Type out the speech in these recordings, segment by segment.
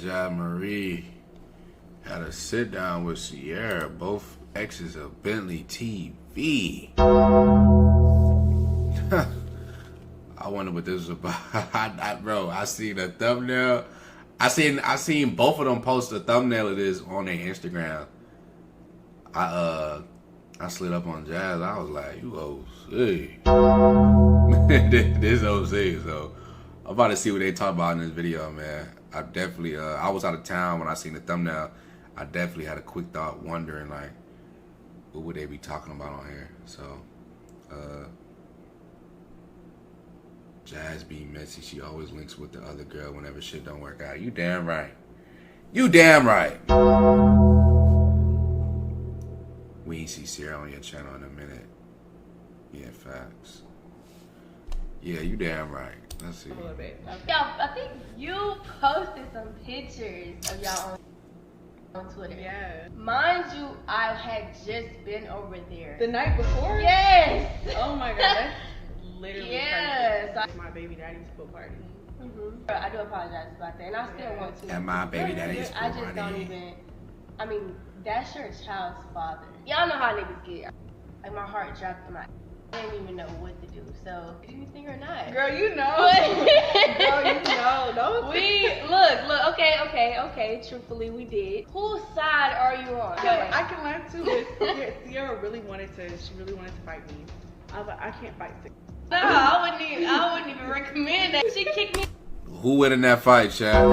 Ja Marie had a sit down with Ciara, both exes of Bentley TV. I wonder what this was about. Bro, I seen the thumbnail. I seen both of them post a thumbnail of this on their Instagram. I slid up on Jazz. I was like, you OC. This OC. So I'm about to see what they talk about in this video, man. I definitely I was out of town when I seen the thumbnail. I definitely had a quick thought wondering like what would they be talking about on here. So Jazz be messy. She always links with the other girl whenever shit don't work out. You damn right. You damn right. We ain't see Ciara on your channel in a minute. Yeah, facts. Yeah, you damn right. Let's see. A little bit. Y'all, I think you posted some pictures of y'all on Twitter. Yeah. Mind you, I had just been over there. The night before? Yes. Oh my god, that's literally yes. perfect. My baby daddy's pool party. I do apologize about that, and I still want to. At my baby daddy's pool I just party. don't even. I mean, that's your child's father. Y'all know how niggas get. Like my heart dropped in my. I didn't even know what to do. So, did you think or not? Girl, you know. Girl, you know. Don't We look. Okay. Truthfully, we did. Whose side are you on? I can laugh too. But Ciara really wanted to. She really wanted to fight me. I was like, I can't fight. No, I wouldn't even recommend that. She kicked me. Who win in that fight, Chad?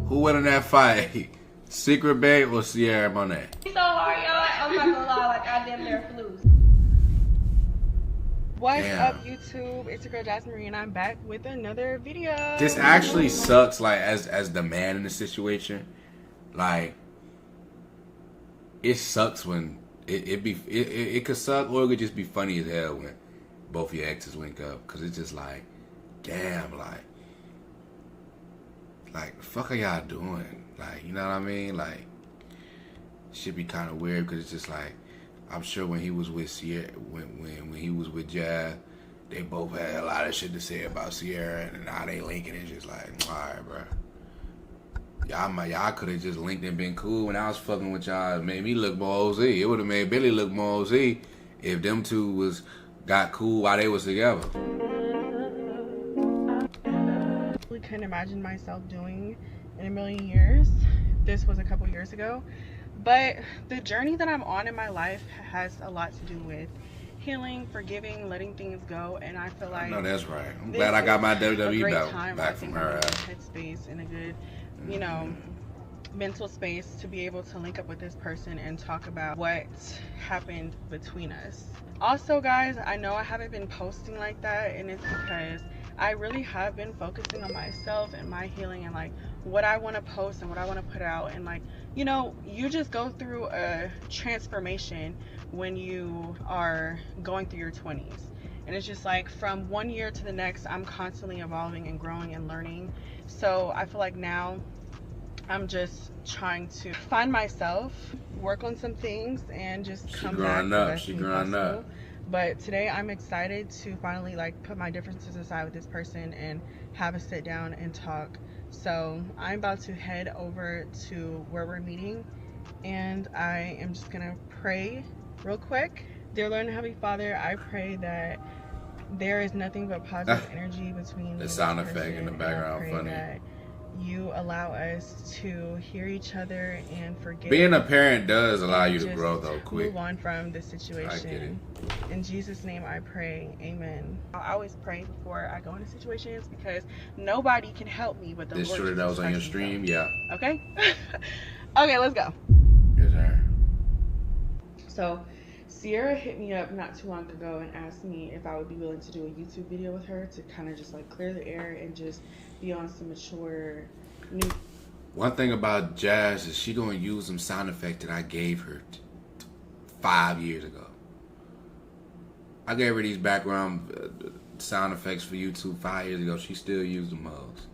Who win in that fight? Secret Babe or Ciara Monet? So hard, y'all. I'm not gonna lie, like I damn near flew. What's Damn. up, YouTube? It's your girl Jasmine Marie, and I'm back with another video. This actually sucks, like as the man in the situation. Like it sucks when it could suck, or it could just be funny as hell when both your exes link up, cause it's just like, damn, like the fuck are y'all doing? Like, you know what I mean? Like, should be kind of weird, cause it's just like, I'm sure when he was with Ciara, when he was with Jazz, they both had a lot of shit to say about Ciara, and now they linking. It's just like, all right, bro. Y'all could have just linked and been cool when I was fucking with y'all. It made me look more OZ. It would have made Billy look more OZ if them two got cool while they was together. I couldn't imagine myself doing in a million years. This was a couple years ago. But the journey that I'm on in my life has a lot to do with healing, forgiving, letting things go, and I feel like no, that's right. I'm glad I got my WWE belt back from her. Headspace in a good, you know, mental space to be able to link up with this person and talk about what happened between us. Also, guys, I know I haven't been posting like that, and it's because I really have been focusing on myself and my healing and like what I want to post and what I want to put out, and like, you know, you just go through a transformation when you are going through your 20s, and it's just like from one year to the next I'm constantly evolving and growing and learning. So I feel like now I'm just trying to find myself, work on some things, and just come back. She growing up. But today I'm excited to finally like put my differences aside with this person and have a sit down and talk. So I'm about to head over to where we're meeting, and I am just gonna pray real quick. Dear Lord and Heavenly Father, I pray that there is nothing but positive energy between the sound effect in the background funny. That you allow us to hear each other and forgive. Being a parent does allow you to grow though quick. Move on from the situation. I get it. In Jesus' name I pray, amen. I always pray before I go into situations because nobody can help me but the Lord. This shooter that was on your stream, yeah. Okay? Okay, let's go. Yes, sir. So Ciara hit me up not too long ago and asked me if I would be willing to do a YouTube video with her to kind of just like clear the air and just be on some mature new. One thing about Jazz is she gonna use some sound effects that I gave her 5 years ago. I gave her these background sound effects for YouTube 5 years ago. She still used them most.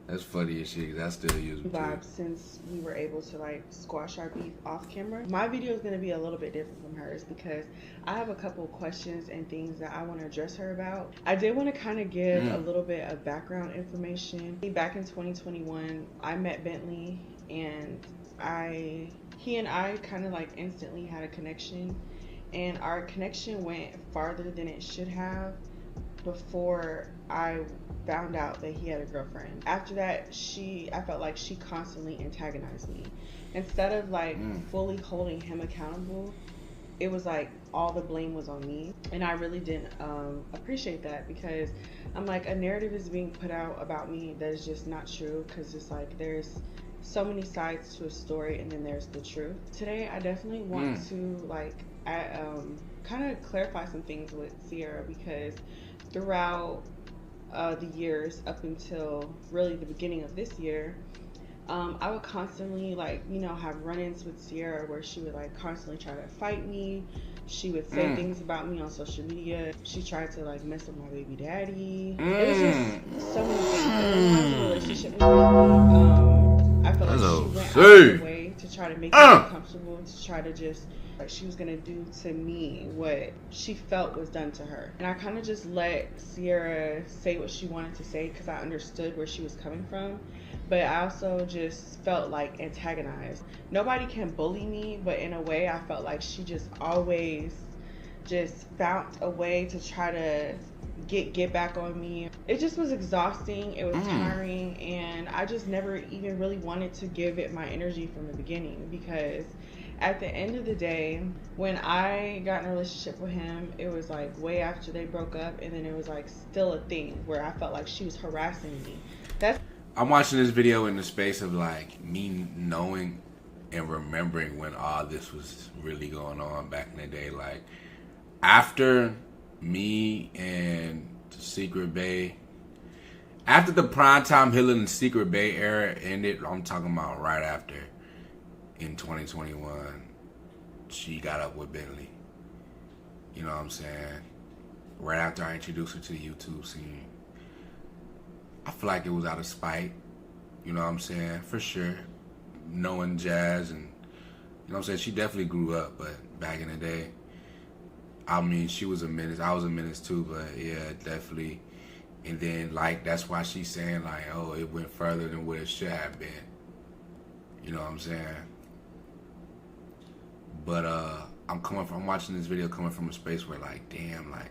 That's funny as shit, 'cause I still use them too. Vibes since we were able to like squash our beef off camera. My video is going to be a little bit different from hers because I have a couple questions and things that I want to address her about. I did want to kind of give a little bit of background information. Back in 2021, I met Bentley, and he and I kind of like instantly had a connection, and our connection went farther than it should have before I found out that he had a girlfriend. After that, I felt like she constantly antagonized me. Instead of like fully holding him accountable, it was like all the blame was on me. And I really didn't appreciate that, because I'm like, a narrative is being put out about me that is just not true, because it's like there's so many sides to a story, and then there's the truth. Today, I definitely want to like kind of clarify some things with Ciara, because throughout the years up until really the beginning of this year, I would constantly like, you know, have run-ins with Ciara where she would like constantly try to fight me. She would say things about me on social media. She tried to like mess with my baby daddy. It was just so many things. And when I was in a relationship with Bentley, I felt like she went out of her way to try to make me uncomfortable, to try to just like she was gonna do to me what she felt was done to her. And I kind of just let Ciara say what she wanted to say, because I understood where she was coming from, but I also just felt like antagonized. Nobody can bully me, but in a way I felt like she just always just found a way to try to get back on me. It just was exhausting. It was tiring, and I just never even really wanted to give it my energy from the beginning, because at the end of the day, when I got in a relationship with him, it was like way after they broke up, and then it was like still a thing where I felt like she was harassing me. I'm watching this video in the space of like me knowing and remembering when all this was really going on back in the day. Like after me and Secret Bay, after the Primetime Hitla and Secret Bay era ended, I'm talking about right after, in 2021, she got up with Bentley. You know what I'm saying? Right after I introduced her to the YouTube scene. I feel like it was out of spite. You know what I'm saying? For sure. Knowing Jazz, and you know what I'm saying? She definitely grew up, but back in the day, I mean, she was a menace. I was a menace too, but yeah, definitely. And then, like, that's why she's saying, like, oh, it went further than what it should have been. You know what I'm saying? But I'm watching this video coming from a space where, like, damn, like,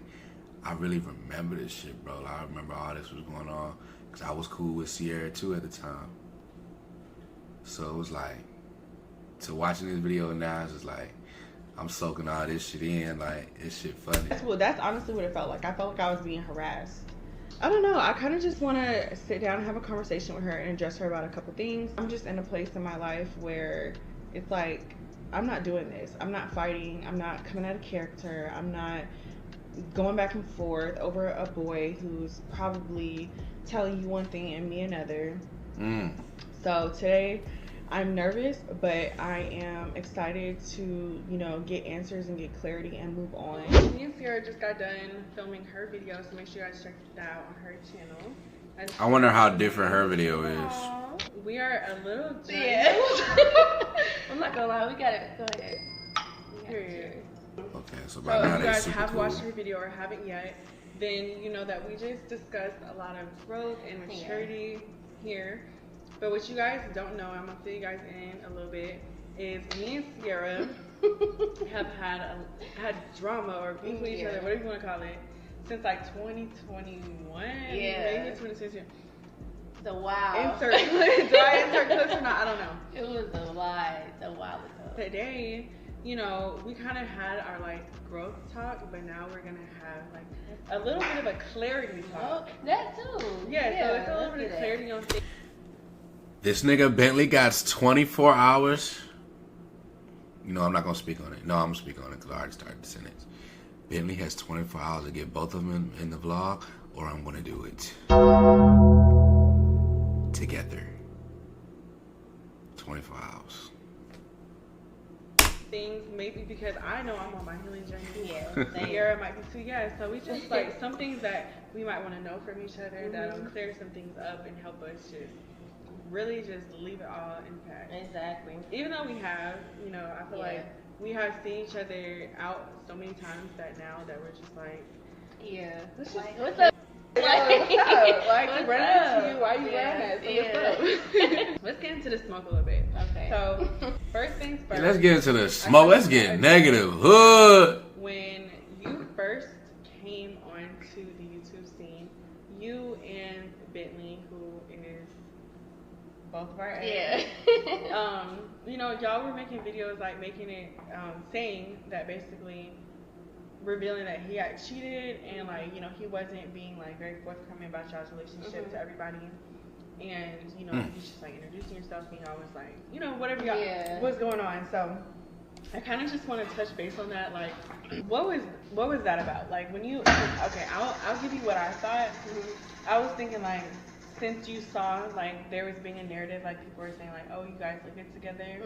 I really remember this shit, bro. Like, I remember all this was going on, because I was cool with Ciara too at the time. So it was like, to watching this video now, it's just like, I'm soaking all this shit in. Like, this shit funny. That's honestly what it felt like. I felt like I was being harassed. I don't know. I kind of just want to sit down and have a conversation with her and address her about a couple things. I'm just in a place in my life where it's like, I'm not doing this. I'm not fighting. I'm not coming out of character. I'm not going back and forth over a boy who's probably telling you one thing and me another. So today, I'm nervous, but I am excited to, you know, get answers and get clarity and move on. Me and Ciara just got done filming her video, so make sure you guys check it out on her channel. I wonder how different her video is. We are a little drunk. Yeah. I'm not gonna lie, we gotta go ahead. Period. Okay, so So by now if you that's guys super have cool. watched her video or haven't yet, then you know that we just discussed a lot of growth and maturity here. But what you guys don't know, I'm gonna fill you guys in a little bit, is me and Ciara have had drama or beef with each other, whatever you want to call it, since like 2021, maybe 2022. The wow. Do I insert clips or not? I don't know. It was a while ago. Today, you know, we kind of had our like growth talk, but now we're gonna have like a little bit of a clarity talk. Oh, that too. Yeah, so it's a little bit of clarity on things. This nigga Bentley got 24 hours. You know, I'm not gonna speak on it. No, I'm gonna speak on it because I already started the sentence. Bentley has 24 hours to get both of them in the vlog, or I'm gonna do it together. 24 hours. things, maybe because I know I'm on my healing journey. Yeah. Ciara might be too. Yeah. So we just like some things that we might want to know from each other that'll clear some things up and help us just really just leave it all intact. Exactly. Even though we have, you know, I feel like we have seen each other out so many times that now that we're just like, yeah. let's Like, just, what's up? what's up? Like, What's running up? into you, why you running? So what's up? Let's get into the smoke a little bit. Okay. So, first things first. Let's get into the smoke. Let's get negative. Hood. When you first came onto the YouTube scene, you and Bentley, who is both of our ex, you know, y'all were making videos like making it, saying that basically revealing that he got cheated and like, you know, he wasn't being like very forthcoming about y'all's relationship to everybody. And, you know, he's just like introducing yourself and y'all was like, you know, whatever y'all, what's going on. So I kind of just want to touch base on that. Like, what was that about? Like when you, okay, I'll give you what I thought. I was thinking like, since you saw like there was being a narrative, like people were saying like, oh, you guys look good together,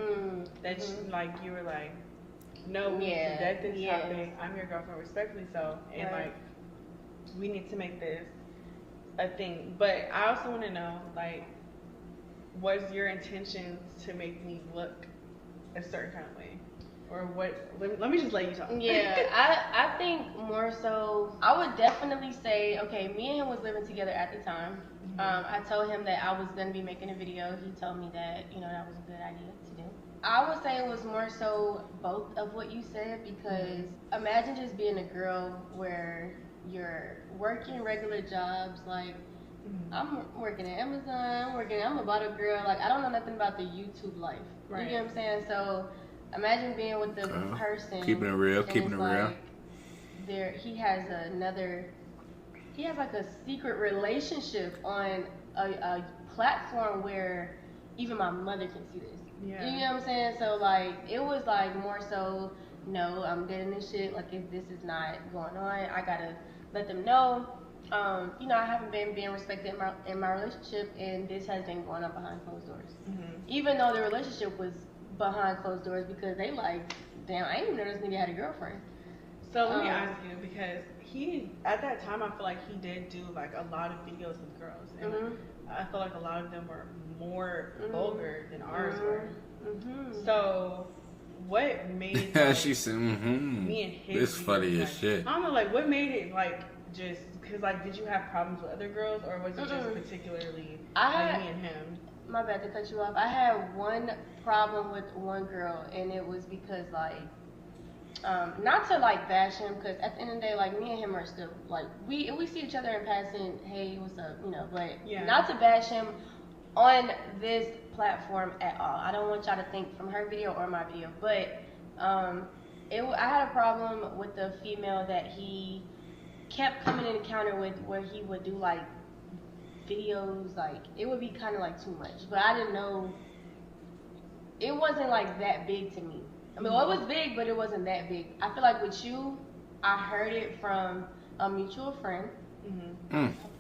that you, like you were like, no, we need to vet this topic. I'm your girlfriend, respectfully so, and like we need to make this a thing. But I also want to know, like, was your intentions to make me look a certain kind of way, or what? Let me just let you talk. I think more so, I would definitely say, okay, me and him was living together at the time. I told him that I was going to be making a video. He told me that, you know, that was a good idea to do. I would say it was more so both of what you said, because imagine just being a girl where you're working regular jobs, like I'm working at Amazon, I'm a bottle girl, like I don't know nothing about the YouTube life. You get what I'm saying? So imagine being with the person, keeping it real, he has like a secret relationship on a platform where even my mother can see this. You know what I'm saying? So like it was like more so, no, I'm getting this shit. Like if this is not going on, I gotta let them know. You know, I haven't been being respected in my relationship, and this has been going on behind closed doors. Even though the relationship was behind closed doors, because they like, damn, I didn't even know this nigga had a girlfriend. So let me ask you, because he, at that time, I feel like he did do like a lot of videos with girls, and I feel like a lot of them were more vulgar than ours were. So what made she said, me and his this funny as shit. I don't know, like what made it like just because like did you have problems with other girls, or was it just particularly like me and him? My bad to cut you off. I had one problem with one girl, and it was because like. Not to like bash him, because at the end of the day, like me and him are still like we see each other in passing, hey, what's up, you know, but not to bash him on this platform at all. I don't want y'all to think from her video or my video, but I had a problem with the female that he kept coming in encounter with, where he would do like videos, like it would be kind of like too much, but I didn't know, it wasn't like that big to me. I mean, well, it was big, but it wasn't that big. I feel like with you, I heard it from a mutual friend.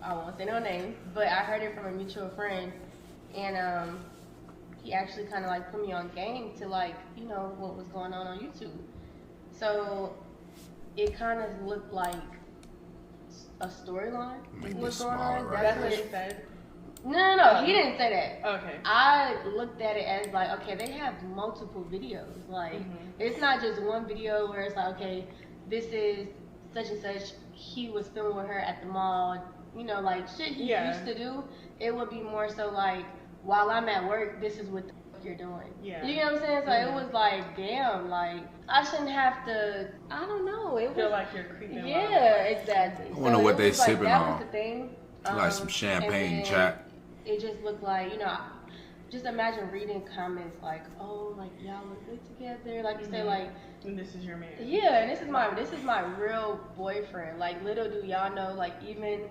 I won't say no names, but I heard it from a mutual friend, and he actually kind of like put me on game to like, you know, what was going on YouTube. So it kind of looked like a storyline was going on. That's what he said. No, he didn't say that. Okay. I looked at it as like, okay, they have multiple videos. Like, it's not just one video where it's like, okay, this is such and such. He was filming with her at the mall. You know, like shit he used to do. It would be more so like, while I'm at work, this is what the fuck you're doing. You know what I'm saying? So it was like, damn, like I shouldn't have to. I don't know. It feel like you're creeping. Exactly. I wonder what they sipping that on. Was the thing. Like some champagne, chat. It just looked like, you know, just imagine reading comments like, oh, like y'all look good together, like you say, like, and this is your man. Yeah, and this is my real boyfriend. Like, little do y'all know, like even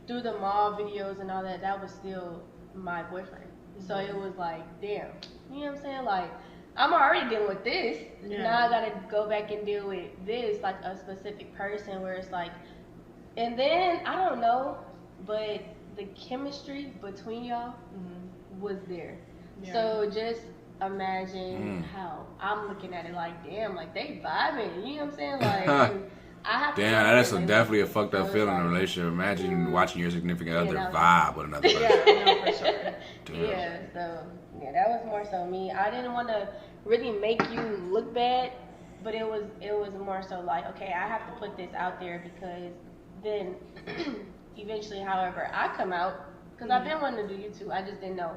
through the mall videos and all that, that was still my boyfriend. So it was like, damn, you know what I'm saying? Like, I'm already dealing with this. Now I gotta go back and deal with this, like a specific person where it's like, and then I don't know, but the chemistry between y'all was there. So just imagine how I'm looking at it. Like, damn, like they vibing. You know what I'm saying? Like, and I have to. Damn, that's definitely a fucked up feeling in a relationship. Imagine watching your significant other vibe with another person. Yeah, no, for sure. Damn. Yeah, so yeah, that was more so me. I didn't want to really make you look bad, but it was more so like, okay, I have to put this out there because then eventually, however I come out, because I've been wanting to do YouTube, I just didn't know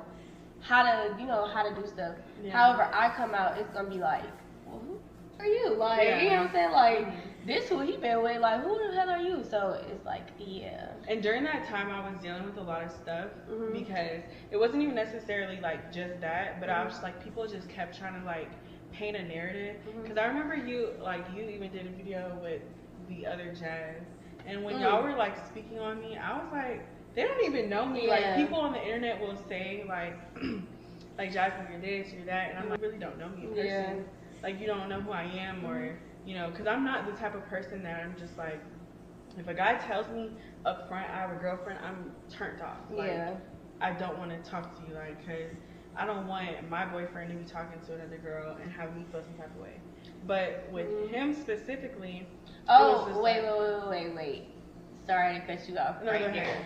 how to do stuff. Yeah. However I come out, it's gonna be like, well, who are you? Like, you know what I'm saying? Like, this who he been with, like, who the hell are you? So it's like, yeah. And during that time, I was dealing with a lot of stuff because it wasn't even necessarily like just that, but I was just like, people just kept trying to like paint a narrative. Because I remember you even did a video with the other Jazz, and when y'all were like speaking on me, I was like, they don't even know me. Like, people on the internet will say like, like, Jasmine, you're this, you're that, and I'm like, you really don't know me in person. Yeah. Like, you don't know who I am, or you know, because I'm not the type of person that I'm just like, if a guy tells me up front I have a girlfriend, I'm turned off. Like, I don't want to talk to you, like, because I don't want my boyfriend to be talking to another girl and have me feel some type of way. But with him specifically, wait. Sorry to cut you off right there.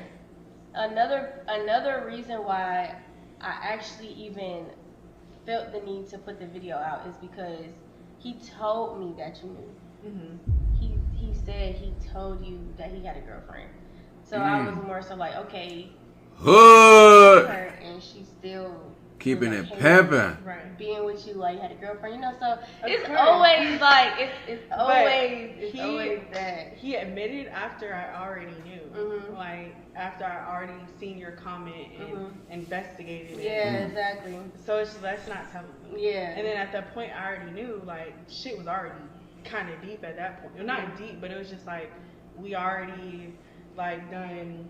Another reason why I actually even felt the need to put the video out is because he told me that you knew. He said he told you that he had a girlfriend. So I was more so like, okay, hood, and she's still keeping it pimping, right? Being with you like you had a girlfriend, you know. So it's always like it's always that. He admitted after I already knew, like after I already seen your comment and investigated it. Yeah, exactly. So it's that's not telling me. Yeah. And then at that point, I already knew like shit was already kind of deep at that point. Well, not deep, but it was just like we already like done.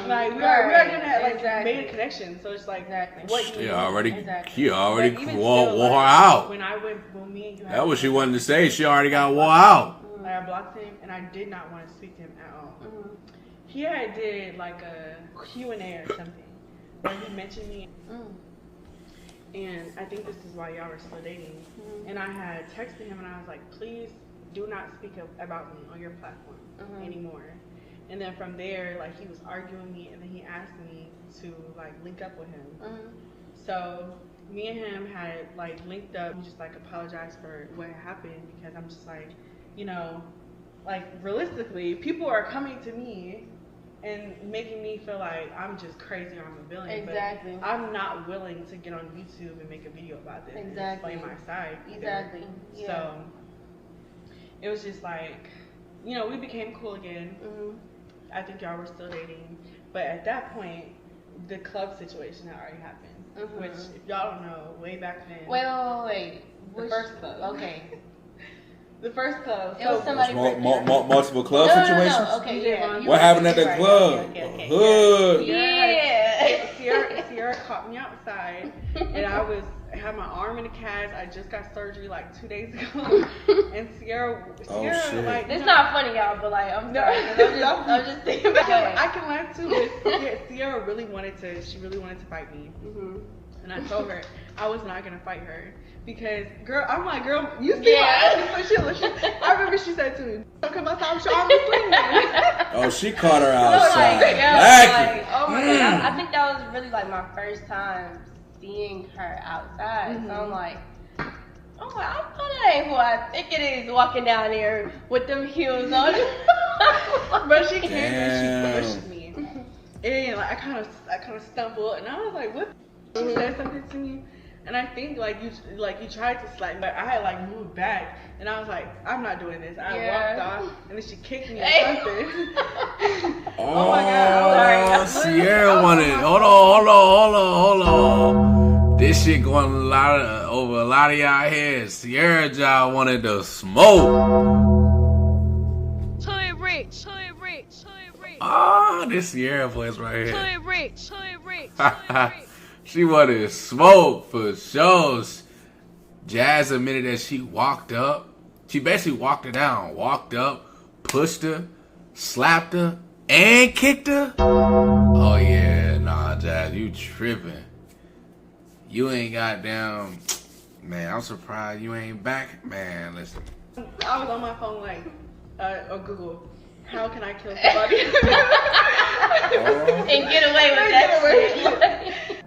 Like we already done that, like made a connection. So it's like what he already wore her out. When me and you that was she wanted to say. She already got wore out. Like, I blocked him, and I did not want to speak to him at all. He had did like a Q&A or something where he mentioned me, and I think this is why y'all were still dating. And I had texted him, and I was like, please do not speak about me on your platform anymore. And then from there, like, he was arguing me, and then he asked me to like link up with him. So me and him had like linked up. He just like apologized for what happened, because I'm just like, you know, like realistically, people are coming to me and making me feel like I'm just crazy or I'm a villain. Exactly. But I'm not willing to get on YouTube and make a video about this and explain my side either. Exactly. Yeah. So it was just like, you know, we became cool again. I think y'all were still dating, but at that point, the club situation had already happened. Which, if y'all don't know, way back then. Wait. The first club. Okay. The first club. It was somebody multiple club situations? No. Okay, yeah. What happened at the club? Okay. Hood. Yeah. Sierra caught me outside, and I had my arm in a cast. I just got surgery like 2 days ago, and Sierra shit. like, it's not funny, y'all, but like, I'm sorry. I'm just thinking about it. I can laugh too, but Sierra really wanted to fight me. And I told her I was not gonna fight her because, girl, you see my ass, I remember she said to me, "Don't come outside with your arm swinging." Oh, she caught her outside. Oh my god! I think that was really like my first time seeing her outside. So I'm like, I know that ain't who I think it is walking down there with them heels on. But she came and she pushed me, and like I kind of stumbled, and I was like, "What?" She said something to me, and I think like you tried to slap, but I had like moved back, and I was like, I'm not doing this. I walked off, and then she kicked me or something. Oh my god! Ciara wanted. Hold on. This shit going over a lot of y'all heads. Ciara job wanted to smoke. Rich. Oh, this Ciara voice right here. Rich. She wanted smoke for shows. Jazz admitted that she walked up. She basically walked her down. Walked up, pushed her, slapped her, and kicked her. Oh yeah, nah, Jazz, you tripping. You ain't goddamn. Man, I'm surprised you ain't back. Man, listen. I was on my phone like, or Google, how can I kill somebody? And get away with that shit.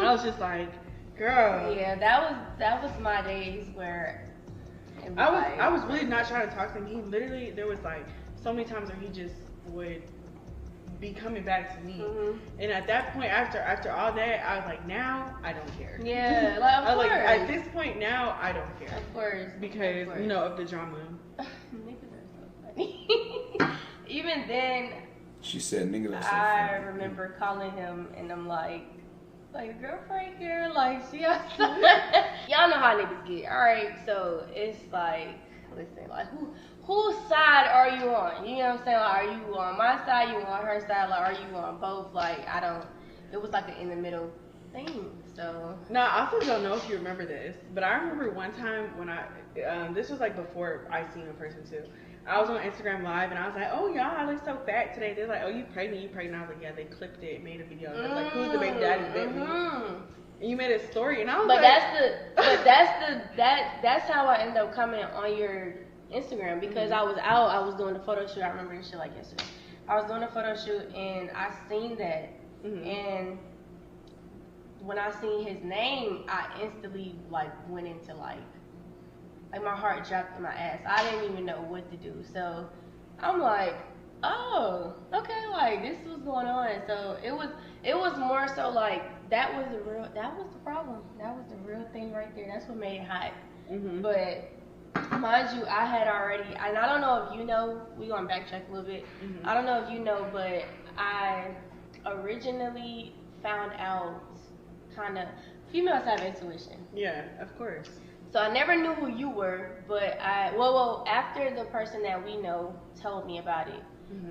I was just like, girl. Yeah, that was my days where it was I was really not trying to talk to him. He literally, there was like so many times where he just would be coming back to me. Mm-hmm. And at that point, after all that, I was like, now I don't care. Yeah, like of I was course. like, at this point now, I don't care. Of course. Because, you know, of the drama. Niggas are so funny. Even then, She said, "Nigga, that's so I funny." remember calling him and I'm like girlfriend here, like she outside. Y'all know how niggas get. Alright, so it's like, listen, like whose side are you on? You know what I'm saying? Like, are you on my side? You on her side? Like, are you on both? Like, it was like an in the middle thing. So Now, I also don't know if you remember this, but I remember one time when this was like before I seen in person too. I was on Instagram Live and I was like, oh, y'all, I look so fat today. They're like, oh, you pregnant? I was like, yeah, they clipped it, made a video. They're like, who's the baby daddy? Bentley. And you made a story, and I was that's how I ended up coming on your Instagram because I was out. I was doing a photo shoot. I remember this shit like yesterday. I was doing a photo shoot and I seen that, and when I seen his name, I instantly like went into like my heart dropped in my ass. I didn't even know what to do. So I'm like, oh, okay, like this was going on. So it was more so like that was the problem. That was the real thing right there. That's what made it hot. But mind you, I had already, and I don't know if you know, we gonna backtrack a little bit. I don't know if you know, but I originally found out females have intuition. yeah, of course. So I never knew who you were, but after the person that we know told me about it,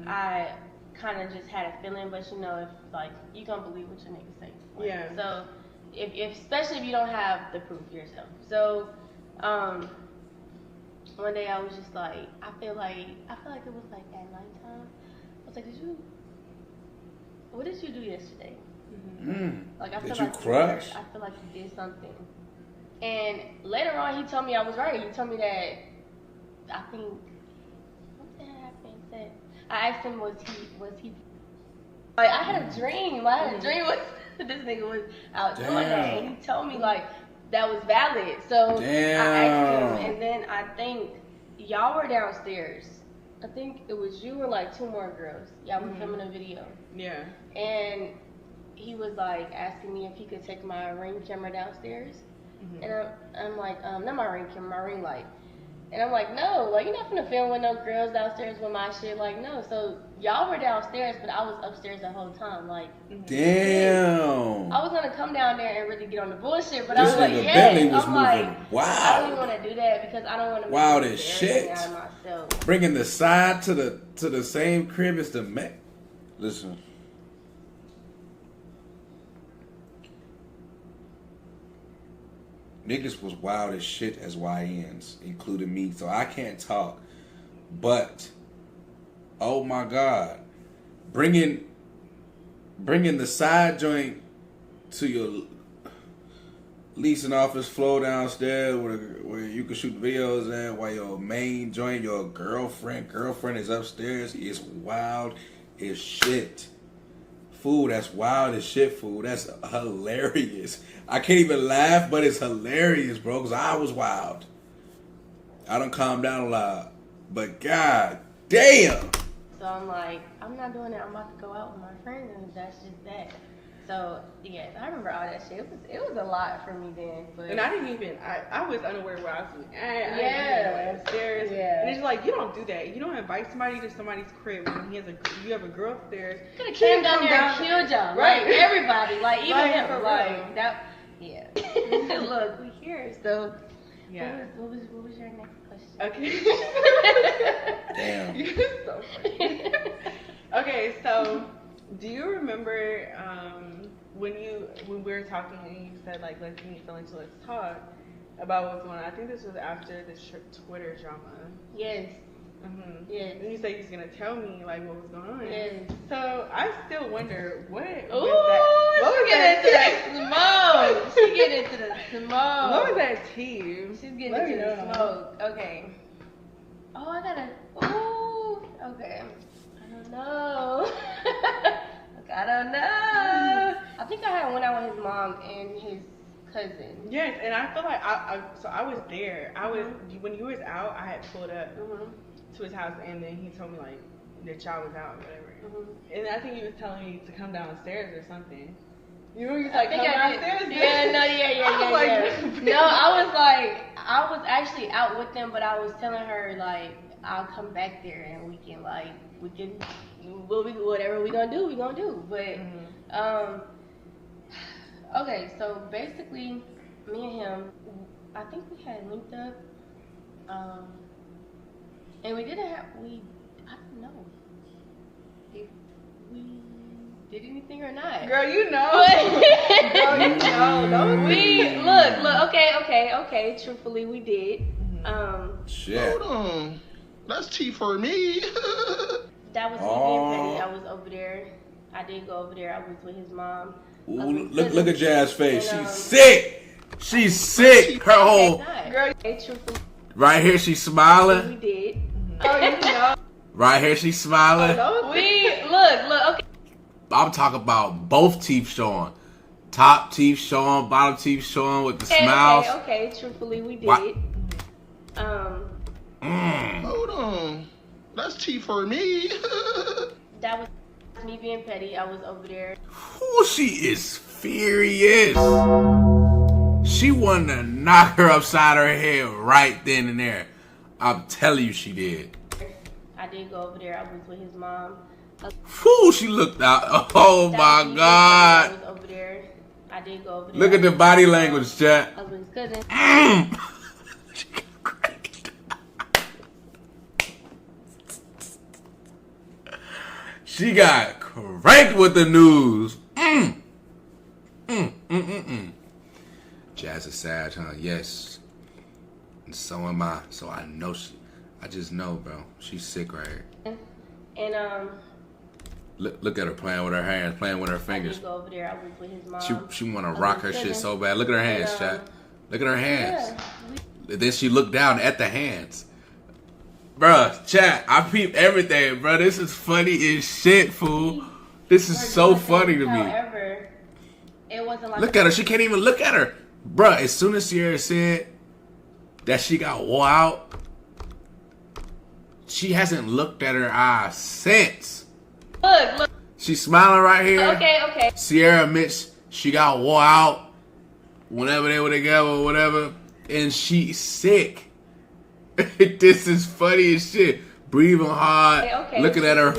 I kind of just had a feeling, but you know, if like you gonna believe what your niggas say. Like, yeah. So if especially if you don't have the proof yourself. So one day I was just like, I feel like it was like at nighttime. I was like, what did you do yesterday? Like I feel Did you like crush? I feel like you did something. And later on, he told me I was right. He told me that I think what the hell happened? That I asked him, was he? Like I had a dream. I had a dream was this nigga was out doing that, and he told me like that was valid. So I asked him, and then I think y'all were downstairs. I think it was you and like two more girls. Y'all were filming a video. Yeah. And he was like asking me if he could take my ring camera downstairs. And I'm like, not my ring camera, my ring light. And I'm like, no, like you're not gonna film with no girls downstairs with my shit. Like, no. So y'all were downstairs, but I was upstairs the whole time. Like, damn. I was gonna come down there and really get on the bullshit, but This I was like, nigga yeah. Bentley was I'm moving like, wild. I don't want to do that because I don't want to make Wild as embarrassing shit. out of myself. Bringing the side to the same crib as the man. Listen. Niggas was wild as shit as YNs, including me, so I can't talk. But, oh my God, bringing the side joint to your leasing office floor downstairs where you can shoot videos at, while your main joint, your girlfriend is upstairs, is wild as shit. Fool, that's wild as shit, fool. That's hilarious. I can't even laugh, but it's hilarious, bro, because I was wild. I done calmed down a lot. But god damn. So I'm like, I'm not doing it. I'm about to go out with my friends, and that's just that. So yes, I remember all that shit. It was a lot for me then. But And I didn't even, I was unaware where I was at. I Yeah. upstairs. Yeah. And it's like, you don't do that. You don't invite somebody to somebody's crib when you have a girl upstairs. could have came down there and killed y'all. Right. Like everybody. Like even Like, him. for Like real. that. Yeah. Look, we here. So Yeah. What was your next question? Okay. Damn. You're so funny. Okay, so do you remember when we were talking and you said like let's meet feelings, so let's talk about what's going on? I think this was after the Twitter drama. Yes. Mm-hmm. Yes. And you said he was gonna tell me like what was going on. Yes. So I still wonder what Ooh, was that? What was that? She get into the smoke. What was that tea? She's getting into the smoke. Okay. Oh, I gotta. Ooh. Okay. I don't know. I don't know. I think I had went out with his mom and his cousin. Yes, and I feel like I was there. I was when you was out. I had pulled up to his house, and then he told me like that y'all was out or whatever. And I think he was telling me to come downstairs or something. You know, he was like, come downstairs. Yeah, no, yeah. No, I was actually out with them, but I was telling her like I'll come back there and we can whatever we gonna do, we gonna do. But okay, so basically, me and him, I think we had linked up, and we didn't have I don't know if we did anything or not. Girl, you know. Girl, you know. We look. Okay. Truthfully, we did. Shit. Hold on. That's tea for me. That was me being petty. I was over there. I did go over there. I was with his mom. Ooh, look at Jazz's face. She's sick. She's sick. Her whole Girl, truthfully, right here she's smiling. we did. Oh, you know. Right here she's smiling. We look. Okay. I'm talking about both teeth showing. Top teeth showing, bottom teeth showing with the smiles. Okay. Truthfully, we did. What? Hold on. That's tea for me. That was me being petty. I was over there. Ooh, she is furious. She wanted to knock her upside her head right then and there. I'm telling you she did. I did go over there. I was with his mom. Whew, she looked out. Oh my God. I was over there. I did go over there. Look at the body language, chat. I was with his cousin. She got cranked with the news. Jazz is sad, huh? Yes. And so am I. So I know I just know, bro. She's sick right here. And Look at her playing with her hands, playing with her I fingers. did go over there. I was with his mom. She want to rock her shit so bad. Look at her hands, And, chat. Look at her hands. Yeah. Then she looked down at the hands. Bruh, chat, I peep everything, bruh. This is funny as shit, fool. This is so funny to me. However, it wasn't like Look at her. She can't even look at her. Bruh, as soon as Ciara said that she got wore out, she hasn't looked at her eyes since. Look. She's smiling right here. Okay. Ciara admits she got wore out whenever they were together or whatever, and she's sick. This is funny as shit. Breathing hard, Okay. looking at her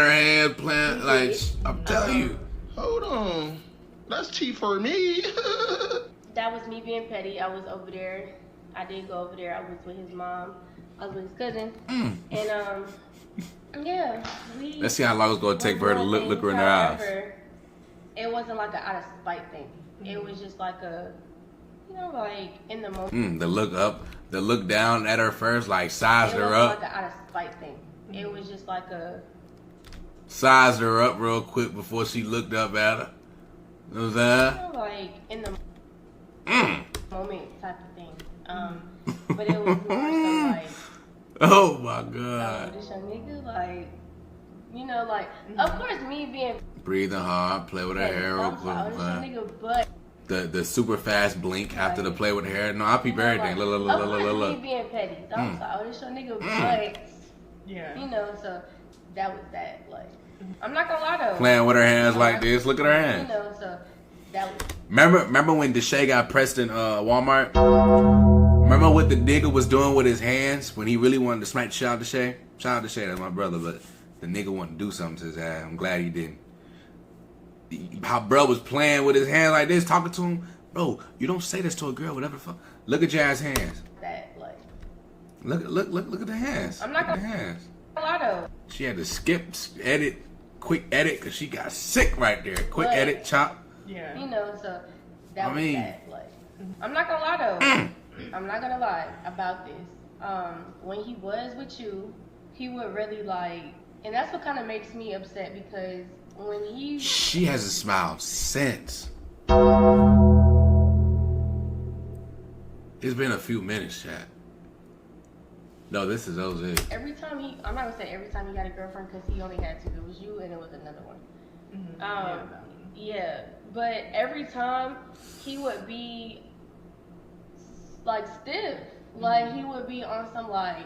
hand, playing like I'm telling you. Hold on. That's tea for me. That was me being petty. I was over there. I did go over there. I was with his mom. I was with his cousin. And yeah, Let's see how long it's gonna take for her to look her in the eyes. However, it wasn't like an out of spite thing. It was just like a, like in the moment. The look up, the look down at her first, like sized It her wasn't up. like an out of spite thing. It was just like a. Sized her up real quick before she looked up at her. You know what I'm saying? Like in the moment type of thing. But it was more so like. Oh my God. This young nigga, like, like, of course, me being Breathing hard, play with her hair real I'm quick. sorry, this young Man. nigga, but The super fast blink after the play with the hair. No, I peep everything. like, Look. of course, me being petty. So I'm sorry, this young nigga, but Yeah. so that was that. Like, I'm not gonna lie though. Playing with her hands like this. Look at her hands. So that was. Remember when Deshae got pressed in Walmart? Remember what the nigga was doing with his hands when he really wanted to smack the shit out of Deshae? Shout out to Deshae, that's my brother, but the nigga wanted to do something to his ass. I'm glad he didn't. How bro was playing with his hands like this, talking to him. Bro, you don't say this to a girl, whatever the fuck. Look at Jazz's hands. That like. Look at the hands. I'm not Look at gonna. the hands. A lot of. She had to skip, quick edit, because she got sick right there. Quick But- edit, chop. Yeah. So that I was mean- that. Like, I'm not gonna lie though. I'm not gonna lie about this. when he was with you, he would really like, and that's what kind of makes me upset because when he... She hasn't smiled since. It's been a few minutes, chat. No, this is OZ. Every time he, I'm not gonna say every time he got a girlfriend because he only had two. It was you and it was another one. Yeah, but every time he would be like stiff. Like he would be on some like,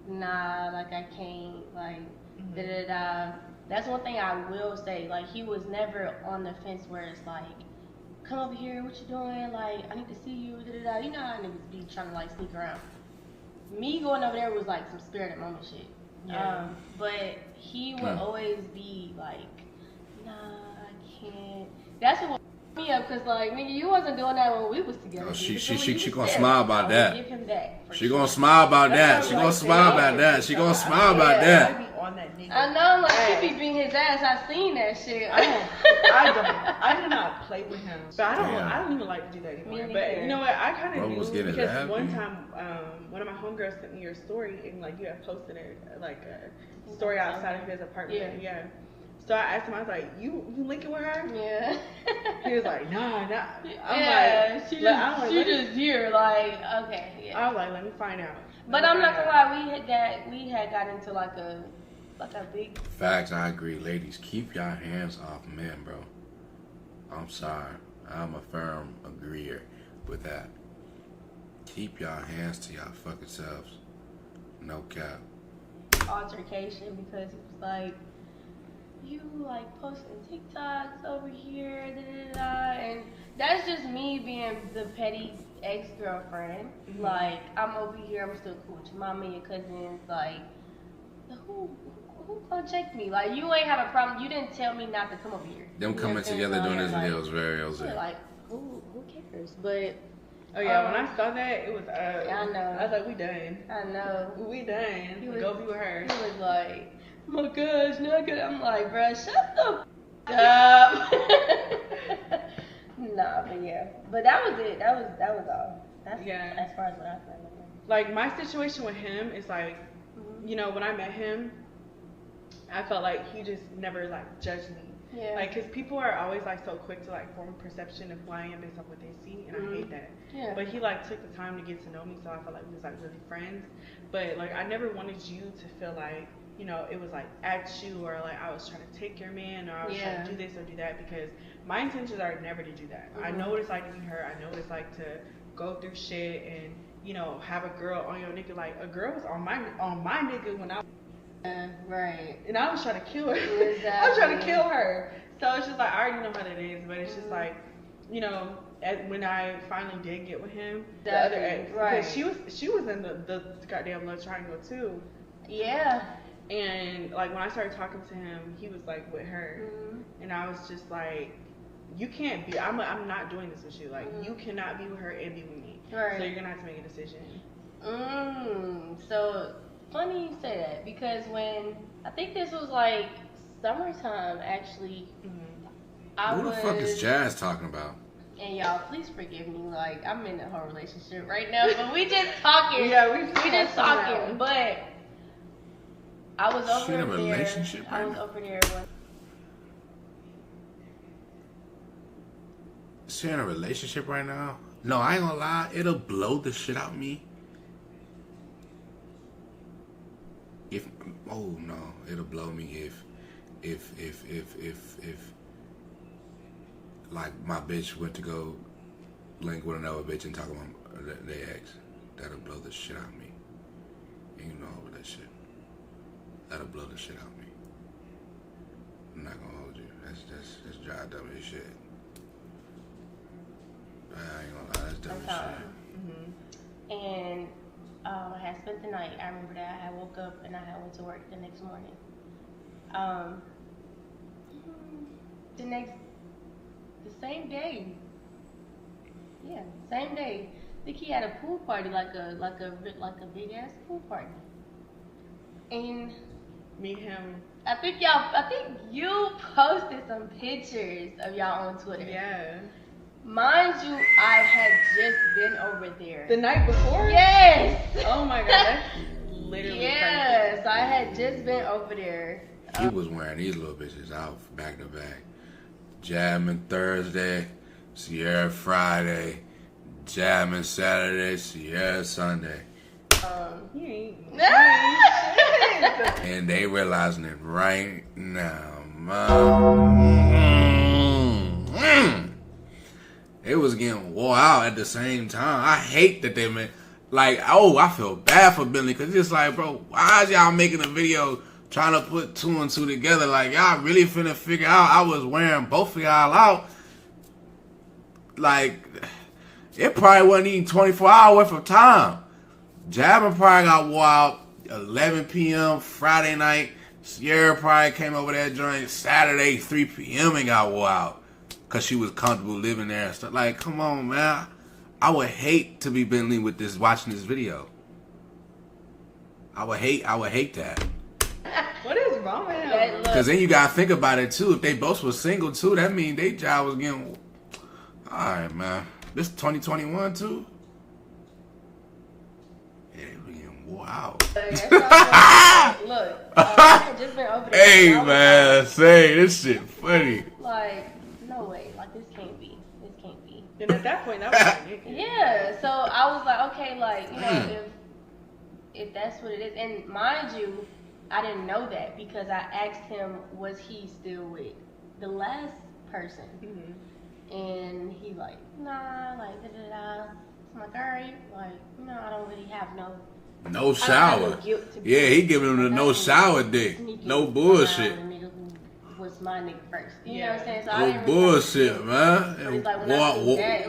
nah, like I can't, like da da da. That's one thing I will say. Like he was never on the fence where it's like, come over here, what you doing? Like I need to see you, da da da. You know how niggas be trying to like sneak around. Me going over there was like some spirited moment shit. Yeah. But he would always be like, nah, I can't. That's what me up, cause like nigga, you wasn't doing that when we was together. Oh, she She gonna smile about that. Give him that. She gonna smile about that. She gonna smile about that. She gonna smile about that. I know, like she be beating his ass. I seen that shit. I do not play with him, but I don't even like to do that anymore. But you know what? I kind of do because one time, one of my homegirls sent me your story and like you had posted it like a story outside of his apartment. Yeah. So I asked him, I was like, you linking with her? Yeah. He was like, nah. I'm like, she just here, like, okay. Yeah. I was like, let me find out. But I'm not gonna lie, we had got into like a big... Facts, I agree. Ladies, keep y'all hands off men, bro. I'm sorry. I'm a firm agreeer with that. Keep y'all hands to y'all fucking selves. No cap. Altercation because it was like, you like posting TikToks over here, da da da, and that's just me being the petty ex-girlfriend. Like, I'm over here, I'm still cool with your mama and your cousins, like, who gonna check me? Like, you ain't have a problem. You didn't tell me not to come over here. Them coming together doing this video was very OZ. Like, who cares? But oh yeah, when I saw that, it was I know. I was like, we done. I know. We done. Go be with her. He was like, oh my gosh, not good. I'm like, bruh, shut the up. Nah, but yeah. But that was it. That was all. That's as far as what I felt. Like my situation with him is like, you know, when I met him, I felt like he just never like judged me. Yeah. Like, cause people are always like so quick to like form a perception of who I am based off what they see, and I hate that. Yeah. But he like took the time to get to know me, so I felt like we was like really friends. But like I never wanted you to feel like, you know, it was like at you or like I was trying to take your man or I was trying to do this or do that, because my intentions are never to do that. I know what it's like to be hurt. I know what it's like to go through shit and, you know, have a girl on your nigga. Like a girl was on my nigga when I right. And I was trying to kill her. Exactly. I was trying to kill her. So it's just like, I already know how that is, but it's just like, you know, when I finally did get with him, the other ex, because she was in the goddamn love triangle too. Yeah. And like when I started talking to him, he was like with her, and I was just like, you can't be. I'm not doing this with you. Like you cannot be with her and be with me. Right. So you're gonna have to make a decision. So funny you say that, because when I think this was like summertime actually. Who the fuck is Jazz talking about? And y'all, please forgive me. Like I'm in a whole relationship right now, but we just talking. we just talking. But I was over there. She in a relationship right now? I was over there when. She in a relationship right now? No, I ain't gonna lie. It'll blow the shit out me. It'll blow me if like my bitch went to go link with another bitch and talk about their ex. That'll blow the shit out of me. And you know all that shit. That'll blow the shit out of me. I'm not gonna hold you. That's dry dumb as shit. I ain't gonna lie, that's dumb as shit. And I had spent the night. I remember that I had woke up and I had went to work the next morning. The same day. Yeah, same day. I think he had a pool party, like a big ass pool party. And me, him. I think you posted some pictures of y'all on Twitter. Yeah. Mind you, I had just been over there. The night before? Yes! Oh my god, that's literally Yes, crazy. I had just been over there. He was wearing these little bitches out back to back. Jamming Thursday, Ciara Friday, jamming Saturday, Ciara Sunday. He ain't. And they realizing it right now, man. It was getting wore out at the same time. I hate that they made, like, oh, I feel bad for Bentley, because it's like, bro, why is y'all making a video trying to put two and two together? Like, y'all really finna figure out I was wearing both of y'all out. Like, it probably wasn't even 24 hours worth of time. Jabbin probably got wore out 11 p.m. Friday night. Ciara probably came over that joint Saturday 3 p.m. and got wore out because she was comfortable living there and stuff. Like, come on, man. I would hate to be Bentley with this, watching this video. I would hate that. What is wrong with him? Because then you gotta think about it too. If they both were single too, that means they job was getting. All right, man. This 2021 too. Yeah, they were getting wore out. Look, I had just been over there. Hey, and I was man, like, say this shit funny. Like, no way. Like, this can't be. This can't be. And at that point, that was ridiculous. Yeah, so I was like, okay, like, you know, if that's what it is. And mind you, I didn't know that because I asked him, was he still with the last person? And he like, nah, like, da-da-da. I'm like, all right, like, you know, I don't really have no shower. Yeah, he giving him the no shower dick. No bullshit. Was my nigga first. You know what I'm saying? So No bullshit, man.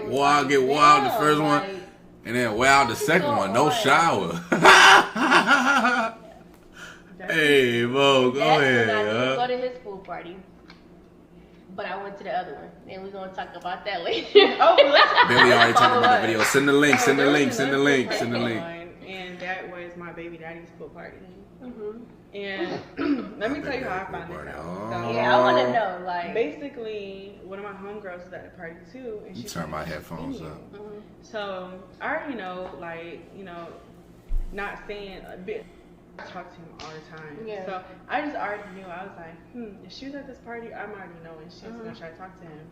Wore out the first one, and then wear out the second one. No shower. Hey, Mo, go ahead. I didn't go to his pool party, but I went to the other one, and we're gonna talk about that later. Billy already talked about the video. Send the link. Send the link. Send the link. Send the link. And that was my baby daddy's pool party. And let me tell you how I found this out. So, yeah, I want to know. Like, basically, one of my homegirls was at the party too, and she turn my headphones up. So I already know, like, you know, not saying a bit. I talk to him all the time. Yeah. So I just already knew. I was like, if she was at this party, I'm already knowing she's gonna try to talk to him.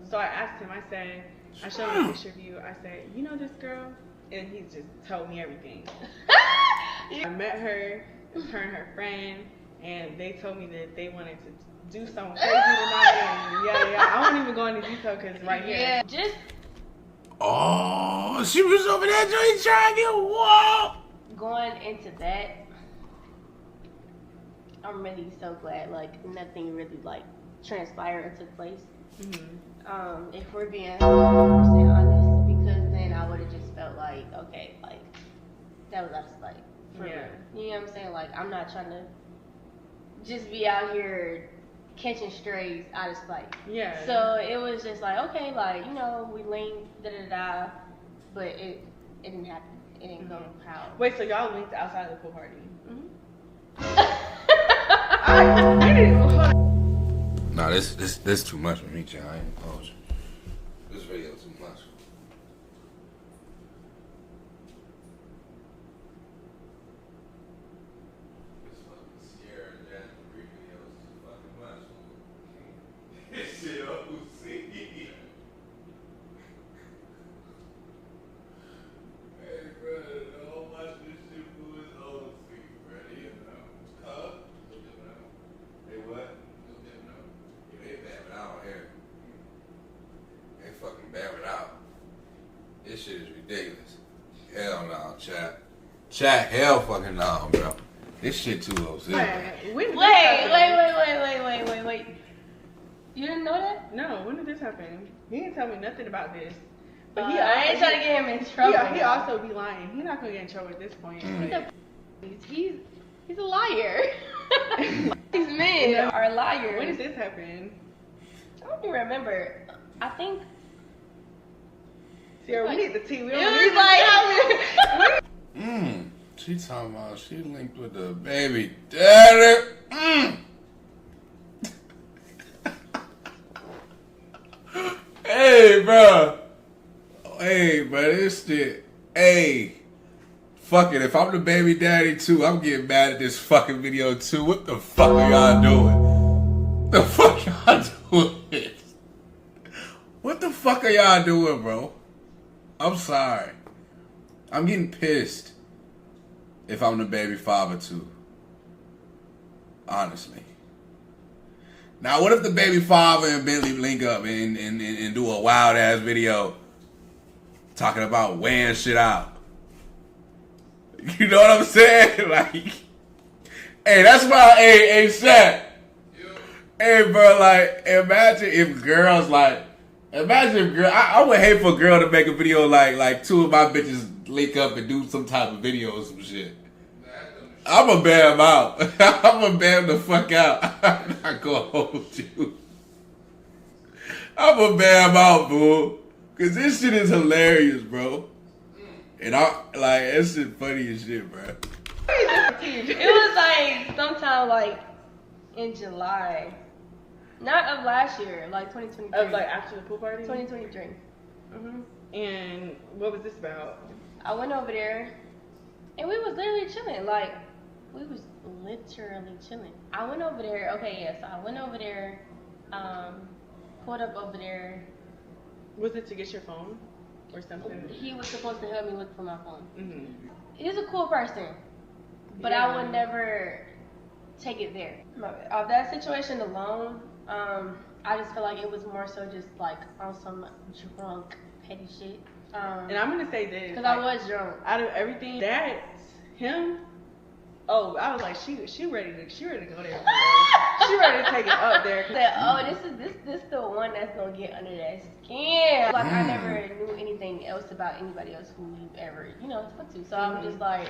So I asked him. I said, I showed him a picture of you. I said, you know this girl? And he just told me everything. I met her, her and her friend, and they told me that they wanted to do something crazy tonight. And yeah. I won't even go into detail because right here. yeah, just She was over there trying to get whoa. going into that. I'm really so glad, like, nothing really, like, transpired or took place. If we're being 100% honest, because then I would have just felt like, okay, like, that was us, like, for real. You know what I'm saying? Like, I'm not trying to just be out here catching strays out of spite. Yeah. So it was just like, okay, like, you know, we linked, da-da-da, but it didn't happen. It didn't go how. Wait, so y'all linked outside of the pool party? Nah, this too much for me, child. I ain't gonna hold you. This video too much. This fucking Ciara and Jasmine Reed videos is fucking much. This shit OC. Hey, brother, don't watch this shit for his OC, brother. You know. Hey, what? They bab it out here. They fucking bab it out. This shit is ridiculous. Hell no, chat. Chat, hell fucking no, bro. This shit too OC. Wait. You didn't know that? No, when did this happen? He didn't tell me nothing about this. But I ain't trying to get him in trouble. He also be lying. He's not gonna get in trouble at this point. He's a liar. These men are liars. When did this happen? I don't even remember. I think. Ciara, we need the tea. We It don't was need like. She talking about she linked with the baby daddy. Hey, Hey, bro. Hey, bro, this shit. Hey. Fuck it. If I'm the baby daddy, too, I'm getting mad at this fucking video, too. What the fuck are y'all doing? The fuck y'all doing? What the fuck are y'all doing, bro? I'm sorry. I'm getting pissed if I'm the baby father, too. Honestly. Now, what if the baby father and Bentley link up and do a wild-ass video talking about weighing shit out? You know what I'm saying? Like, hey, that's why, hey, Shaq. Hey, bro, like, imagine if girls, like, I would hate for a girl to make a video like two of my bitches link up and do some type of video or some shit. I'm gonna ban them out. I'm gonna ban them the fuck out. I'm not gonna hold you. I'm gonna ban them out, boo. Cause this shit is hilarious, bro. And this shit funny as shit, bro. It was like sometime like in July. Not of last year, like 2023. Of like after the pool party? 2023. Mm-hmm. And what was this about? I went over there and we was literally chilling. Like, we was literally chilling. I went over there, so I went over there, pulled up over there. Was it to get your phone or something? He was supposed to help me look for my phone. Mm-hmm. He's a cool person, but yeah. I would never take it there. Of that situation alone, I just feel like it was more so just like on some drunk, petty shit. And I'm gonna say this because I was drunk. Out of everything, that's him. Oh, I was like, she ready to go there. She ready to take it up there. Said, this the one that's gonna get under that skin. Like I never knew anything else about anybody else who you ever talked to. So I'm just like,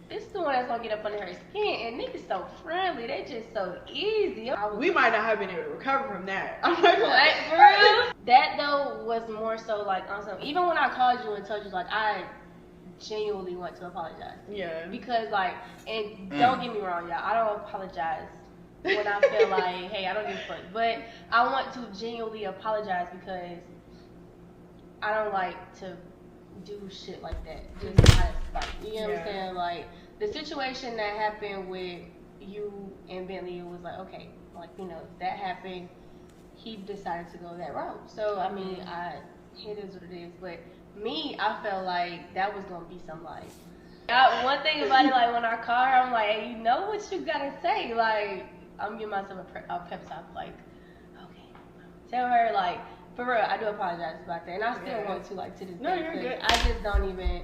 this is the one that's gonna get up under her skin. And niggas so friendly, they just so easy. We might not have been able to recover from that. I'm not gonna like, for real. That though was more so like on some. Even when I called you and told you like I genuinely want to apologize. Yeah. Because like, and don't get me wrong, y'all, I don't apologize when I feel like, hey, I don't give a fuck. But I want to genuinely apologize because I don't like to do shit like that. Just out of spite. You know what I'm saying? Like, the situation that happened with you and Bentley was like, okay, like, that happened. He decided to go that route. So, I mean, it is what it is. But me, I felt like that was gonna be some like. One thing about it, like when I call her, I'm like, hey, you know what you gotta say. Like, I'm giving myself a pep talk. Like, okay, tell her like, for real, I do apologize about that, and I still want to like to this day. No, you're good. I just don't even.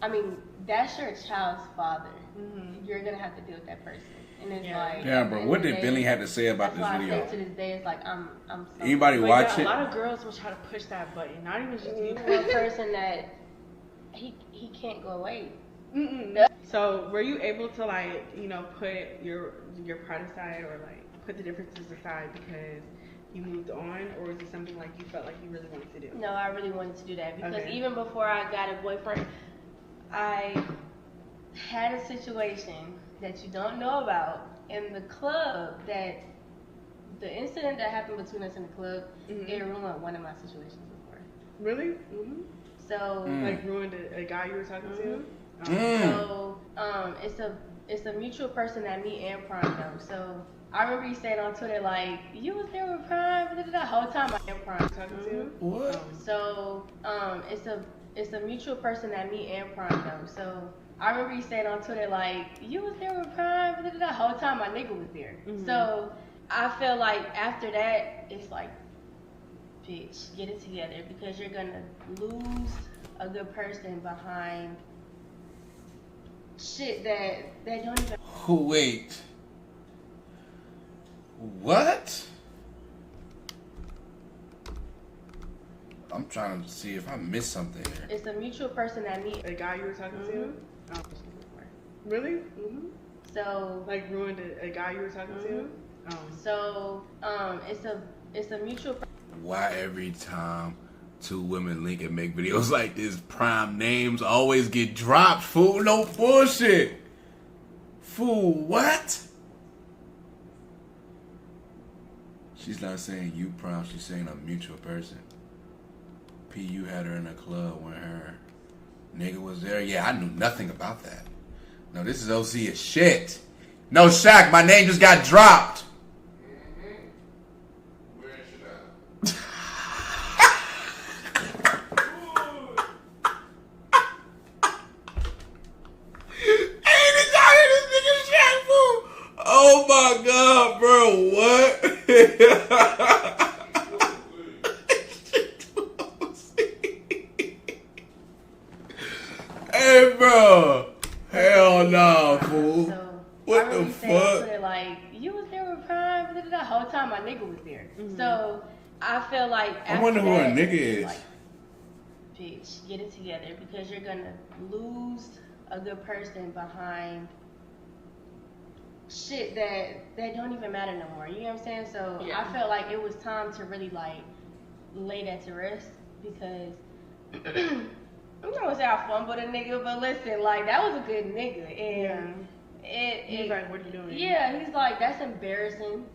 I mean, that's your child's father. Mm-hmm. You're gonna have to deal with that person, and it's like. Yeah, bro. What did Bentley have to say about this video? That's why I say to this day, it's like I'm. So Anybody watch it? A lot of girls will try to push that button. Not even just you. One person that he can't go away. Mm-mm. So were you able to like put your pride aside or like put the differences aside because you moved on, or is it something like you felt like you really wanted to do? No, I really wanted to do that because even before I got a boyfriend, I had a situation that you don't know about in the club. That the incident that happened between us in the club, it ruined one of my situations before. Really? Mm-hmm. So like ruined a guy you were talking to? So it's a mutual person that me and Prime know. So I remember you saying on Twitter like you was there with Prime the whole time I am Prime talking to. What? So it's a mutual person that me and Prime know. So I remember you saying on Twitter like you was there with Prime the whole time my nigga was there. So I feel like after that it's like, bitch, get it together because you're gonna lose a good person behind shit that they don't even. Wait. What? I'm trying to see if I missed something here. It's a mutual person that me. A guy you were talking to? Oh. Really? So like ruined a guy you were talking to? Oh. So it's a mutual. Why every time two women link and make videos like this, Prime names always get dropped? Fool, no bullshit. Fool, what? She's not saying you, Prime. She's saying a mutual person. P, you had her in a club when her nigga was there. Yeah, I knew nothing about that. No, this is OC as shit. No, Shaq, my name just got dropped. Oh my god, bro, what? Hey, bro. Hell no, fool. So, What I the really fuck? said, like, you was there with Prime, the whole time my nigga was there. Mm-hmm. So, I feel like I wonder who after her that, nigga it's is. like, bitch, get it together because you're gonna lose a good person behind shit that don't even matter no more. You know what I'm saying? So Yeah. I felt like it was time to really like lay that to rest because I'm not gonna say I fumbled a nigga, but listen, like that was a good nigga, and He's like, what are you doing? yeah, he's like, that's embarrassing.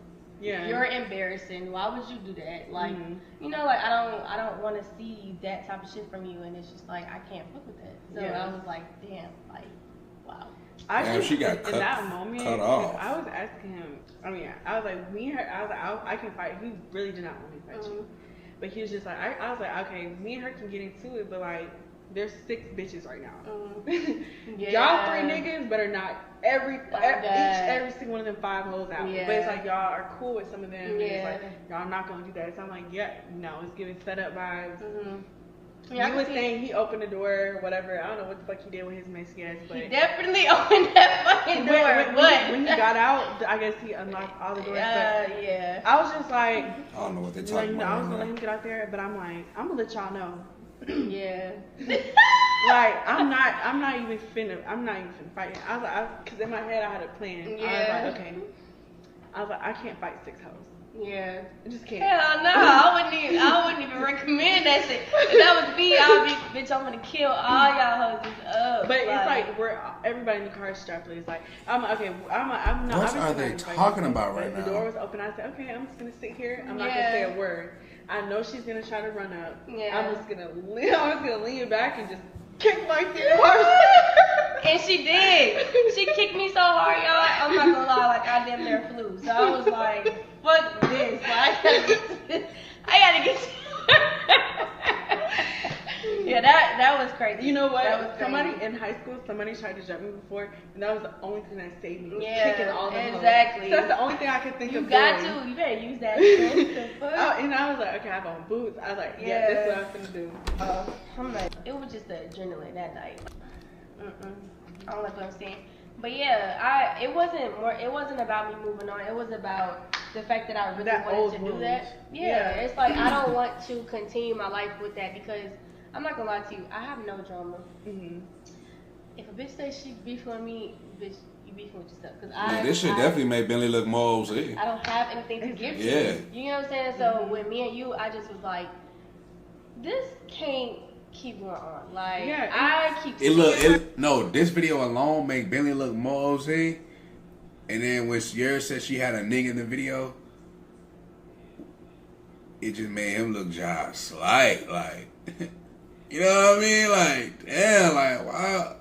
Yeah. You're embarrassing. Why would you do that? Like, Mhm. you know, like I don't want to see that type of shit from you, and it's just like I can't fuck with that. So Yeah. I was like, damn, like, wow. I Damn, just, she got in cut- that moment, cut off. I was asking him. I mean, I was like, me and her. I was like, I can fight. He really did not want me to fight you, but he was just like, I was like, okay, me and her can get into it, but like, there's 6 bitches right now. Yeah. Y'all 3 niggas better not every God. single one of them 5 hoes out. Yeah. But it's like y'all are cool with some of them. And it's Yeah. like y'all not gonna do that. So I'm like, yeah, no, it's giving setup vibes. Yeah, I You can was see- saying he opened the door, whatever. I don't know what the fuck he did with his messy ass, but He definitely opened that fucking door, but when he got out, I guess he unlocked all the doors. But yeah. I was just like, I don't know what they're like, talking you know, I was about. gonna let him get out there, but I'm like, I'm gonna let y'all know. Yeah. Like, I'm not even finna fight him. I was like, cause in my head I had a plan. Yeah. I was like, okay. I was like, I can't fight 6 hoes. Yeah. I just can't. Hell no, I wouldn't even recommend that shit. If that was me, I'd be, bitch, I'm gonna kill all y'all hoes up. But it's like everybody in the car is strapped. It's like I'm not. What obviously are not they gonna fight talking him. about But right the now? door was open. I said, okay, I'm just gonna sit here. I'm not Yeah. gonna say a word. I know she's gonna try to run up. Yeah. I'm just gonna lean back and just kick like this. And she did. She kicked me so hard, y'all. I'm not gonna lie, like I damn near flew. So I was like, fuck this. Like, I gotta get. Yeah, that was crazy. You know what? That was crazy. Somebody in high school, somebody tried to jump me before, and that was the only thing that saved me. Was Yeah, kicking all the exactly. hoes. So that's the only thing I could think You of got doing. to. You better use that shit. The fuck? And I was like, okay, I have on boots. I was like, yeah, that's what I'm gonna do. I'm like, it was just the adrenaline that night. I don't like what I'm saying. But yeah, it wasn't about me moving on. It was about the fact that I really That wanted old to do wound. that. Yeah, Yeah. it's like I don't want to continue my life with that because I'm not gonna lie to you. I have no drama. Mm-hmm. If a bitch says she beefing with me, bitch, you beefing with yourself. Cause Yeah, this shit definitely made Bentley look more OZ. I don't have anything to give to Yeah. you. You know what I'm saying? So with me and you, I just was like, this can't keep going on. Like, Yeah, I keep seeing No, this video alone make Bentley look more OZ. And then when Ciara said she had a nigga in the video, it just made him look just like, you know what I mean? Like, damn, like, wow.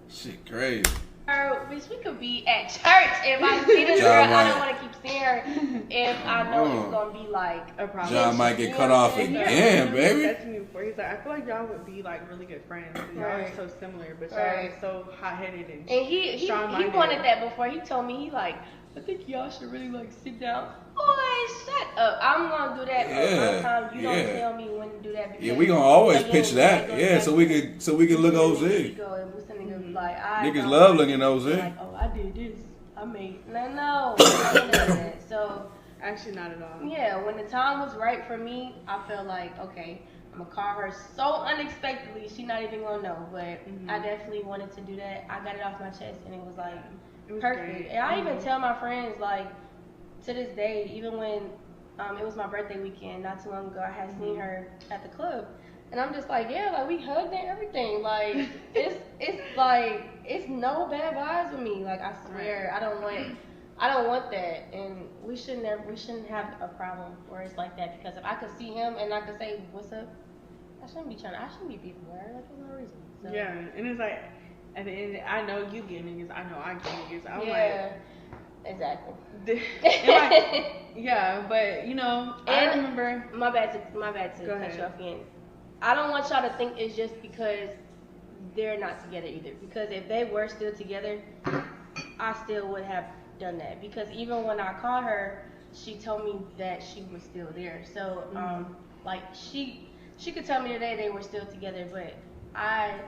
Shit crazy. her, bitch, we could be at church. If I see this girl, I don't want to keep seeing her if I know it's going to be like A problem. John might get You cut know off what I'm saying? again, He baby. said to me before, he's like, I feel like y'all would be like really good friends. And y'all are Right. so similar, but y'all Right. are so hot-headed and And he strong-minded. wanted that before. He told me, he like, I think y'all should really like sit down. Boy, shut up. I'm going to do that Yeah, one time. You don't yeah. tell me when to do that. Because Yeah, we gonna always like, pitch that. Yeah, so we can look OZ. Like, Niggas love looking OZ. Like, oh, I did this. I made no. I didn't do that. So Actually, not at all. yeah, when the time was right for me, I felt like, okay, I'm gonna call her so unexpectedly, she not even gonna know. But I definitely wanted to do that. I got it off my chest, and it was like perfect. great. And I even tell my friends, like, to this day, even when it was my birthday weekend not too long ago, I had seen her at the club, and I'm just like, yeah, like we hugged and everything. Like it's like it's no bad vibes with me. Like I swear, I don't want that, and we shouldn't have a problem where it's like that, because if I could see him and I could say what's up, I shouldn't be beefing with her. Like, there's no reason. So. Yeah, and it's like, at the end, I know you get niggas. I know I get niggas. I'm exactly. Like, yeah, but you know, I remember. My bad to cut you off again. I don't want y'all to think it's just because they're not together either. Because if they were still together, I still would have done that. Because even when I called her, she told me that she was still there. So, like she could tell me today they were still together, but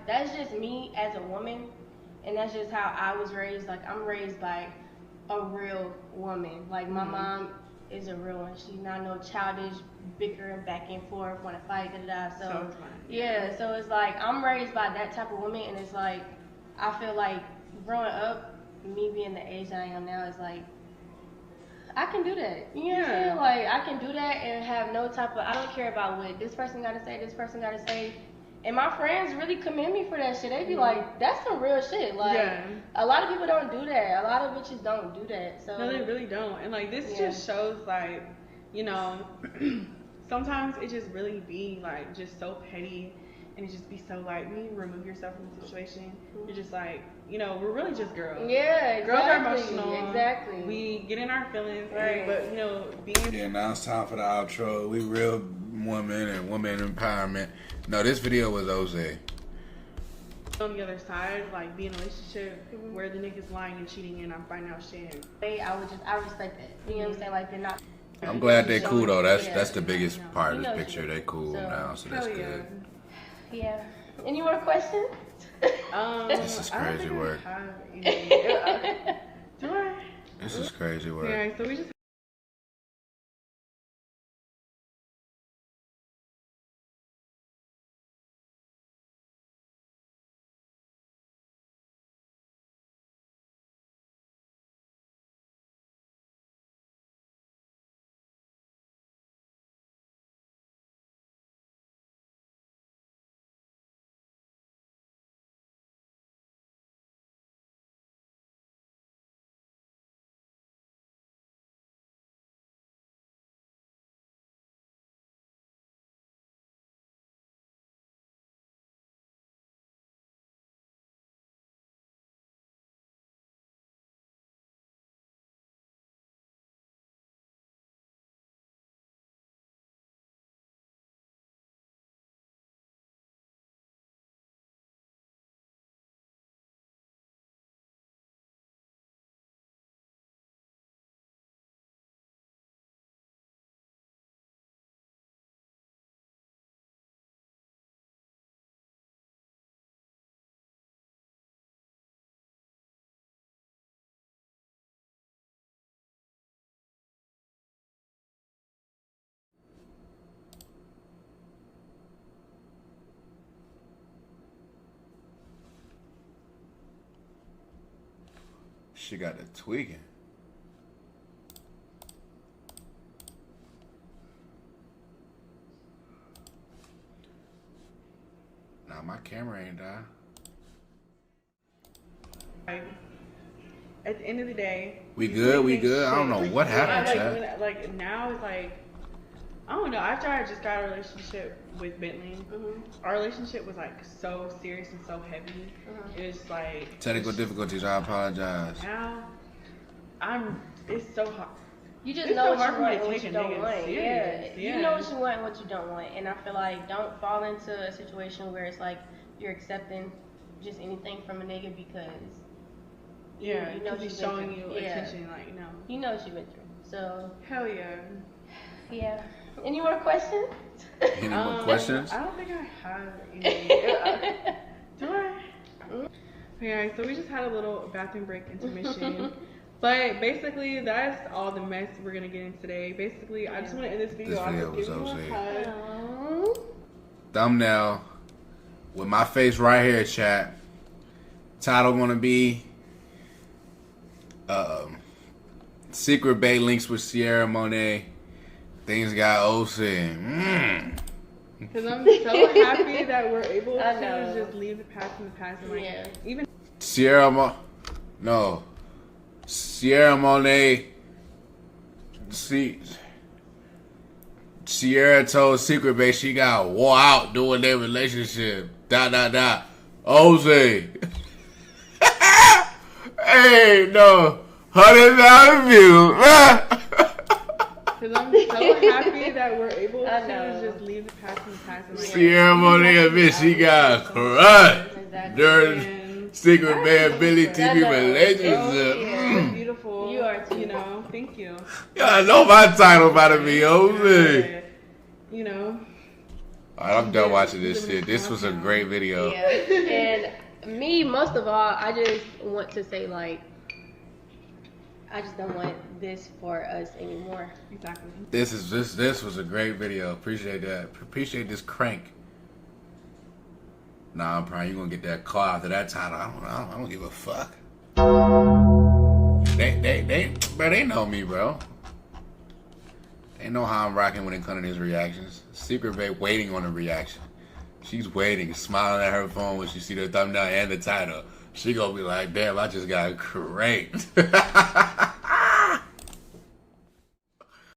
that's just me as a woman, and that's just how I was raised. Like, I'm raised by a real woman. Like, my mom is a real one. She's not no childish, bickering back and forth, want to fight, So so it's like, I'm raised by that type of woman, and it's like, I feel like growing up, me being the age I am now, is like, I can do that. You know what I'm saying? Like, I can do that and have no type of, I don't care about what this person got to say, this person got to say. And my friends really commend me for that shit. They be like, that's some real shit. Like, a lot of people don't do that. A lot of bitches don't do that. So no, they really don't. And like, this just shows, like, you know, sometimes it just really be like just so petty, and it just be so like, when you remove yourself from the situation, you're just like, you know, we're really just girls. Yeah, exactly. Girls are emotional. Exactly. We get in our feelings, right? But you know, yeah, now it's time for the outro. We real women and women empowerment. No, this video was Jose. On the other side, like, be in a relationship where the nigga's lying and cheating, and I'm finding out shit. I respect that. You know what I'm saying? Like, they're not. I'm glad they cool though. That's the biggest part of this picture. They cool now, so that's good. Yeah. Any more questions? This is crazy work. Do I? This is crazy work. Yeah, so we just. She got the tweaking. Nah, my camera ain't die. At the end of the day, we good. I don't know what happened, chat. Like, now it's like, I don't know. After I just got a relationship with Bentley, our relationship was like so serious and so heavy. It was like technical difficulties. I apologize. Now, it's so hard. You just know what you want and what you don't want. Yeah, you know what you want and what you don't want. And I feel like, don't fall into a situation where it's like you're accepting just anything from a nigga because you know he's showing you attention, like, you know what you've been through. So hell yeah. Yeah. Any more questions? Any more questions? I don't think I have any. Do I? Okay, so we just had a little bathroom break intermission. But basically, that's all the mess we're gonna get in today. Basically, I just want to end this video. This video was OC. Thumbnail with my face right here, chat. Title gonna be Secret Bay links with Ciara Monet. Things got OC. Because I'm so happy that we're able to just leave the past in the past. And like, even Ciara Monet. See, Ciara told Secret Babe she got wore out doing their relationship. ... OMG. Hey, no. 100,000 views. Because I'm so happy that we're able I to know. just leave the past in the past. And like, Ciara Monet, bitch, she got crushed Exactly. during and Secret Babe Billy I TV know. relationship. you're beautiful. You are too. You know, thank you. Yeah, I know my title about to be OMG. You know, Alright, I'm done watching this shit. This was a great video. Yeah. And me, most of all, I just want to say, like, I just don't want this for us anymore. exactly. This was a great video. Appreciate that. Appreciate this crank. Nah, I'm probably gonna get that call after that title. I don't give a fuck. They know me, bro. They know how I'm rocking when it comes to these reactions. Secret Babe waiting on a reaction. She's waiting, smiling at her phone when she see the thumbnail and the title. She gonna be like, damn, I just got cranked.